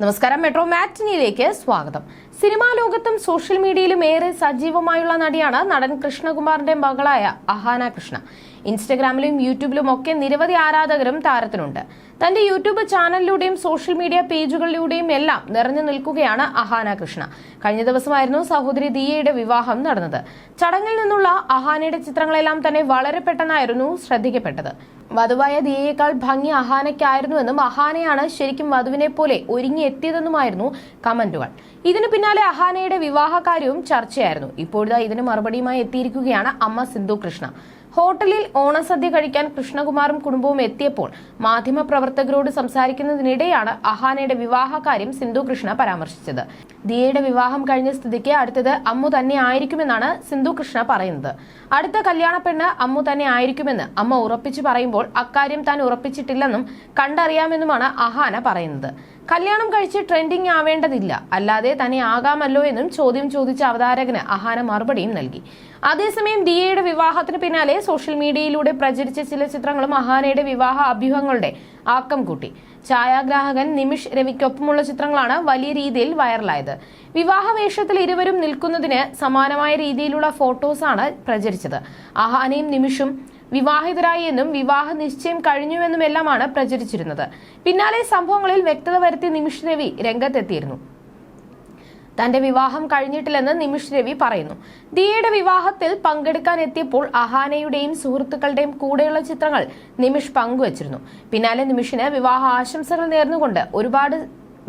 നമസ്കാരം, മെട്രോ മാറ്റിനിയിലേക്ക് സ്വാഗതം. സിനിമാ ലോകത്തും സോഷ്യൽ മീഡിയയിലും ഏറെ സജീവമായുള്ള നടിയാണ് നടൻ കൃഷ്ണകുമാറിന്റെ മകളായ അഹാന കൃഷ്ണ. ഇൻസ്റ്റഗ്രാമിലും യൂട്യൂബിലും ഒക്കെ നിരവധി ആരാധകരും താരത്തിനുണ്ട്. തന്റെ യൂട്യൂബ് ചാനലിലൂടെയും സോഷ്യൽ മീഡിയ പേജുകളിലൂടെയും എല്ലാം നിറഞ്ഞു നിൽക്കുകയാണ് അഹാന കൃഷ്ണ. കഴിഞ്ഞ ദിവസമായിരുന്നു സഹോദരി ദിയയുടെ വിവാഹം നടന്നത്. ചടങ്ങിൽ നിന്നുള്ള അഹാനയുടെ ചിത്രങ്ങളെല്ലാം തന്നെ വളരെ പെട്ടെന്നായിരുന്നു ശ്രദ്ധിക്കപ്പെട്ടത്. വധുവായ ദിയയേക്കാൾ ഭംഗി അഹാനയ്ക്കായിരുന്നുവെന്നും അഹാനയാണ് ശരിക്കും വധുവിനെ പോലെ ഒരുങ്ങി എത്തിയതെന്നുമായിരുന്നു കമന്റുകൾ. ഇതിനു പിന്നാലെ അഹാനയുടെ വിവാഹകാര്യവും ചർച്ചയായിരുന്നു. ഇപ്പോഴത്തെ ഇതിന് മറുപടിയുമായി എത്തിയിരിക്കുകയാണ് അമ്മ സിന്ധു കൃഷ്ണ. ഹോട്ടലിൽ ഓണസദ്യ കഴിക്കാൻ കൃഷ്ണകുമാറും കുടുംബവും എത്തിയപ്പോൾ മാധ്യമപ്രവർത്തകരോട് സംസാരിക്കുന്നതിനിടെയാണ് അഹാനയുടെ വിവാഹകാര്യം സിന്ധു കൃഷ്ണ പരാമർശിച്ചത്. ദിയയുടെ വിവാഹം കഴിഞ്ഞ സ്ഥിതിക്ക് അടുത്തത് അമ്മു തന്നെ ആയിരിക്കുമെന്നാണ് സിന്ധു കൃഷ്ണ പറയുന്നത്. അടുത്ത കല്യാണ പെണ്ണ് അമ്മു തന്നെ ആയിരിക്കുമെന്ന് അമ്മ ഉറപ്പിച്ചു പറയുമ്പോൾ അക്കാര്യം താൻ ഉറപ്പിച്ചിട്ടില്ലെന്നും കണ്ടറിയാമെന്നുമാണ് അഹാന പറയുന്നത്. കല്യാണം കഴിച്ച് ട്രെൻഡിംഗ് ആവേണ്ടതില്ല, അല്ലാതെ തന്നെ ആകാമല്ലോ എന്നും ചോദ്യം ചോദിച്ച അവതാരകന് അഹാന മറുപടിയും നൽകി. അതേസമയം ദിയയുടെ വിവാഹത്തിന് പിന്നാലെ സോഷ്യൽ മീഡിയയിലൂടെ പ്രചരിച്ച ചില ചിത്രങ്ങളും അഹാനയുടെ വിവാഹ അഭ്യൂഹങ്ങളുടെ ആക്കം കൂട്ടി. ഛായാഗ്രാഹകൻ നിമിഷ് രവിക്കൊപ്പമുള്ള ചിത്രങ്ങളാണ് വലിയ രീതിയിൽ വൈറലായത്. വിവാഹ വേഷത്തിൽ ഇരുവരും നിൽക്കുന്നതിന് സമാനമായ രീതിയിലുള്ള ഫോട്ടോസാണ് പ്രചരിച്ചത്. അഹാനയും നിമിഷും വിവാഹിതരായി എന്നും വിവാഹ നിശ്ചയം കഴിഞ്ഞുവെന്നുമെല്ലാമാണ് പ്രചരിച്ചിരുന്നത്. പിന്നാലെ സംഭവങ്ങളിൽ വ്യക്തത വരുത്തി നിമിഷ് രവി രംഗത്തെത്തിയിരുന്നു. തന്റെ വിവാഹം കഴിഞ്ഞിട്ടില്ലെന്ന് നിമിഷ് രവി പറയുന്നു. ദിയയുടെ വിവാഹത്തിൽ പങ്കെടുക്കാൻ എത്തിയപ്പോൾ അഹാനയുടെയും സുഹൃത്തുക്കളുടെയും കൂടെയുള്ള ചിത്രങ്ങൾ നിമിഷ് പങ്കുവച്ചിരുന്നു. പിന്നാലെ നിമിഷിന് വിവാഹ ആശംസകൾ നേർന്നുകൊണ്ട് ഒരുപാട്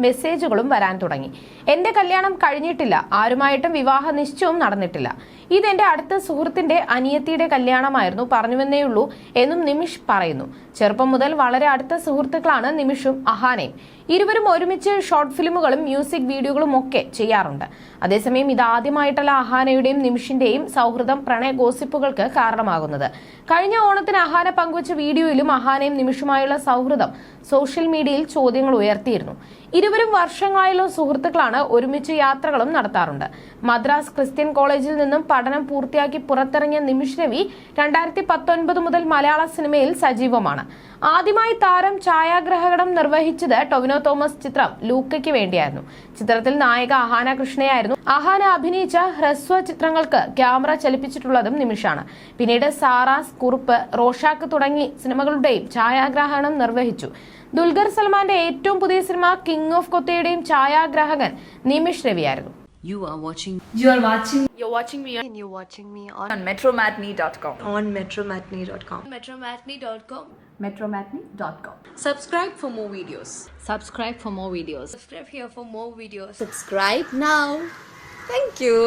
മെസ്സേജുകളും വരാൻ തുടങ്ങി. എന്റെ കല്യാണം കഴിഞ്ഞിട്ടില്ല, ആരുമായിട്ടും വിവാഹ നിശ്ചയവും നടന്നിട്ടില്ല, ഇതെന്റെ അടുത്ത സുഹൃത്തിന്റെ അനിയത്തിയുടെ കല്യാണമായിരുന്നു, പറഞ്ഞുവെന്നേയുള്ളൂ എന്നും നിമിഷ് പറയുന്നു. ചെറുപ്പം മുതൽ വളരെ അടുത്ത സുഹൃത്തുക്കളാണ് നിമിഷും അഹാനയും. ഇരുവരും ഒരുമിച്ച് ഷോർട്ട് ഫിലിമുകളും മ്യൂസിക് വീഡിയോകളും ഒക്കെ ചെയ്യാറുണ്ട്. അതേസമയം ഇതാദ്യമായിട്ടല്ല അഹാനയുടെയും നിമിഷിന്റെയും സൗഹൃദം പ്രണയ ഗോസിപ്പുകൾക്ക് കാരണമാകുന്നത്. കഴിഞ്ഞ ഓണത്തിന് അഹാന പങ്കുവച്ച വീഡിയോയിലും അഹാനയും നിമിഷുമായുള്ള സൗഹൃദം സോഷ്യൽ മീഡിയയിൽ ചോദ്യങ്ങൾ ഉയർത്തിയിരുന്നു. ഇരുവരും വർഷങ്ങളായുള്ള സുഹൃത്തുക്കളാണ്, ഒരുമിച്ച് യാത്രകളും നടത്താറുണ്ട്. മദ്രാസ് ക്രിസ്ത്യൻ കോളേജിൽ നിന്നും പഠനം പൂർത്തിയാക്കി പുറത്തിറങ്ങിയ നിമിഷ് രവി 2019 മുതൽ മലയാള സിനിമയിൽ സജീവമാണ്. ആദ്യമായി താരം ഛായാഗ്രഹണം നിർവഹിച്ചത് ടൊവിനോ തോമസ് ചിത്രം ലൂക്കയ്ക്ക് വേണ്ടിയായിരുന്നു. ചിത്രത്തിൽ നായിക അഹാന കൃഷ്ണയായിരുന്നു. അഹാന അഭിനയിച്ച ഹ്രസ്വ ചിത്രങ്ങൾക്ക് ക്യാമറ ചലിപ്പിച്ചിട്ടുള്ളതും നിമിഷാണ്. പിന്നീട് സാറാസ്, കുറുപ്പ്, റോഷാക്ക് തുടങ്ങി സിനിമകളുടെയും ഛായാഗ്രഹണം നിർവഹിച്ചു. ദുൽഖർ സൽമാന്റെ ഏറ്റവും പുതിയ സിനിമ കിങ് ഓഫ് കൊത്തയുടെയും ഛായാഗ്രാഹകൻ നിമിഷ് രവിയായിരുന്നു. You're watching me on metromatney.com. on metromatney.com. metromatney.com. Subscribe for more videos. Subscribe for more videos. Subscribe here for more videos. Subscribe now. Thank you.